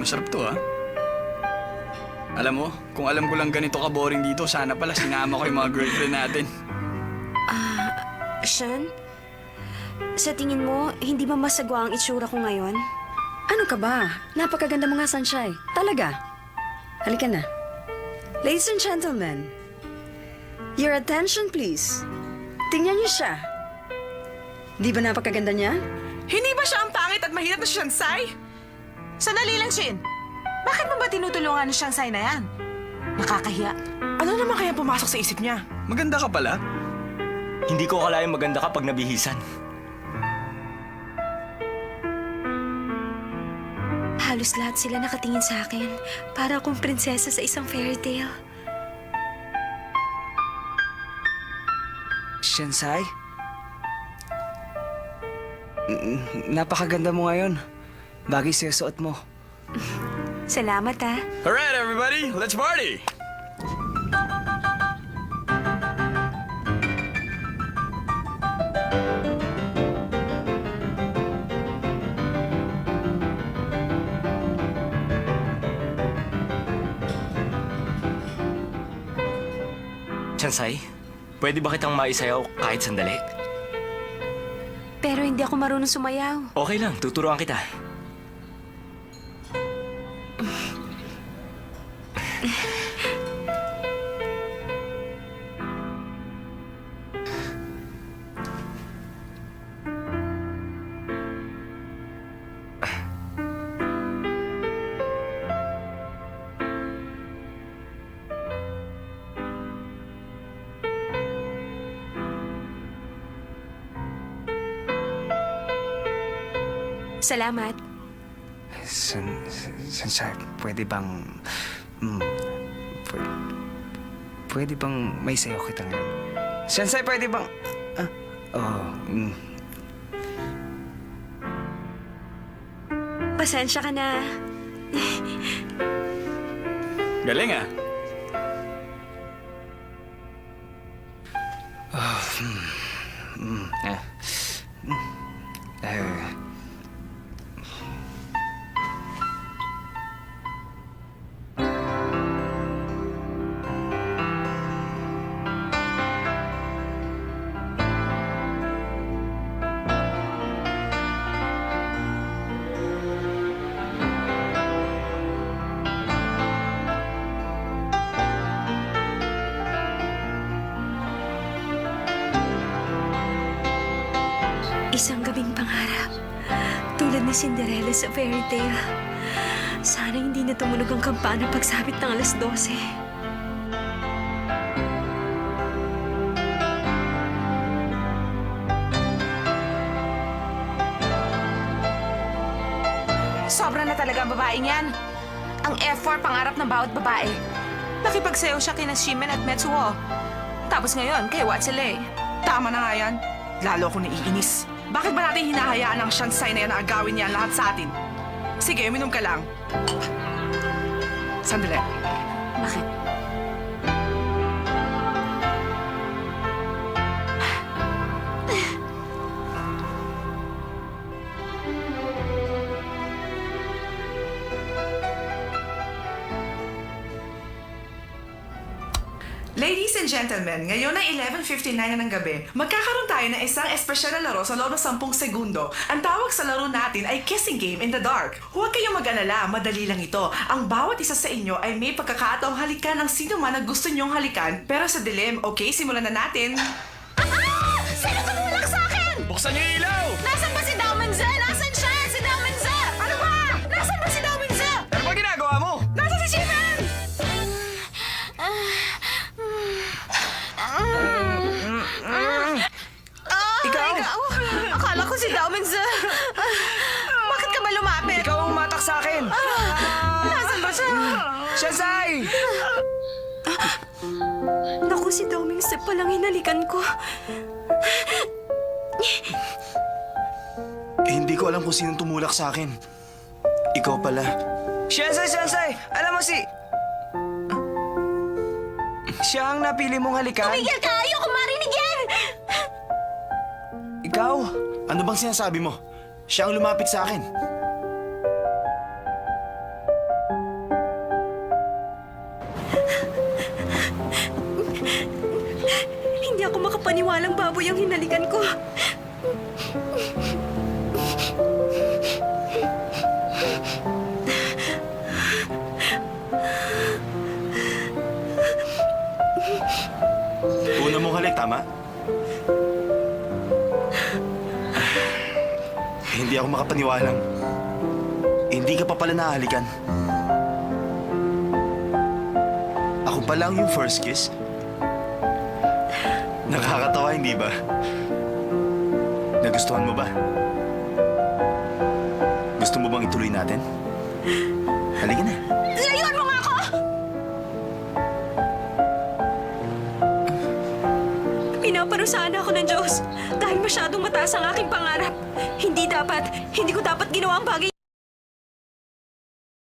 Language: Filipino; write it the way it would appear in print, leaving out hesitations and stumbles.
masarap to, ha? Alam mo, kung alam ko lang ganito ka-boring dito, sana pala sinama ko yung mga girlfriend natin. Sean? Sa tingin mo, hindi ba masagwa ang itsura ko ngayon? Ano ka ba? Napakaganda mo nga, Sunshine. Talaga. Halika na. Ladies and gentlemen, your attention please. Tingnan niyo siya. Di ba napakaganda niya? Hindi ba siya ang pangit at mahirap na Shansai? Sandali lang, Shin. Bakit mo ba tinutulungan ng Shansai na yan? Nakakahiya. Ano naman kaya pumasok sa isip niya? Maganda ka pala. Hindi ko akalayang maganda ka pag nabihisan. Halos lahat sila nakatingin sa akin. Para akong prinsesa sa isang fairy tale. Shansai? Napakaganda mo ngayon. Bagay sa suot mo. Salamat, ah. Alright, everybody, let's party! Chansay, pwede ba kitang maisayaw kahit sandali? Pero hindi ako marunong sumayaw. Okay lang, tuturuan kita. Salamat. Shansai, pwede bang... pwede bang may sayo kita ngayon? Shansai, pwede bang... Pasensya ka na. Galing, ah. Isang gabing pangarap. Tulad ni Cinderella sa fairy tale. Sana hindi na tumunog ang kampana pagsabit ng alas 12. Sobra na talaga ang babaeng yan. Ang F4 pangarap ng bawat babae. Nakipagsayaw siya kina Shimen at Metsuo. Tapos ngayon, kay Watsile. Tama na nga yan. Lalo ako naiinis. Bakit ba natin hinahayaan ang Shansai na yan na agawin niya lahat sa atin? Sige, uminom ka lang. Sandali. Bakit? Ladies and gentlemen, ngayon ay 11:59 na ng gabi. Magkakaroon tayo ng isang espesyal na laro sa loob ng 10 segundo. Ang tawag sa laro natin ay Kissing Game in the Dark. Huwag kayong mag-alala, madali lang ito. Ang bawat isa sa inyo ay may pagkakataong halikan ng sino man na gusto nyong halikan. Pero sa dilim, okay, simulan na natin. Sino tumulak sa akin? Buksan niyo yung ilaw! Nasaan ba si Daomenza? Nasaan siya? Si Daomenza! Ano ba? Nasaan ba si Daomenza? Ano ba ginagawa mo? Nasa si Shimen! Ikaw? Akala ko si Daomenza. Bakit ka ba lumapit? Ikaw ang umatak sa akin! Nasaan ba siya? Shansai! Naku, si Daomenza palang hinalikan ko. Hindi ko alam kung sinong tumulak sa akin. Ikaw pala. Shansai! Alam mo si... Siya ang napili mong halikan? Tumigil ka! Ayoko marinig yan! Ikaw? Ano bang sinasabi mo? Siya ang lumapit sa akin. tuluyang hinalikan ko. Una mong halik, tama? Hindi ako makapaniwalang hindi ka pa pala nahalikan. Ako pa lang yung first kiss? Nakakatawa, hindi ba? Nagustuhan mo ba? Gusto mo bang ituloy natin? Halika na. Layuan mo nga ako! Pinaparusahan ako ng Diyos dahil masyadong mataas ang aking pangarap. Hindi ko dapat ginawa ang bagay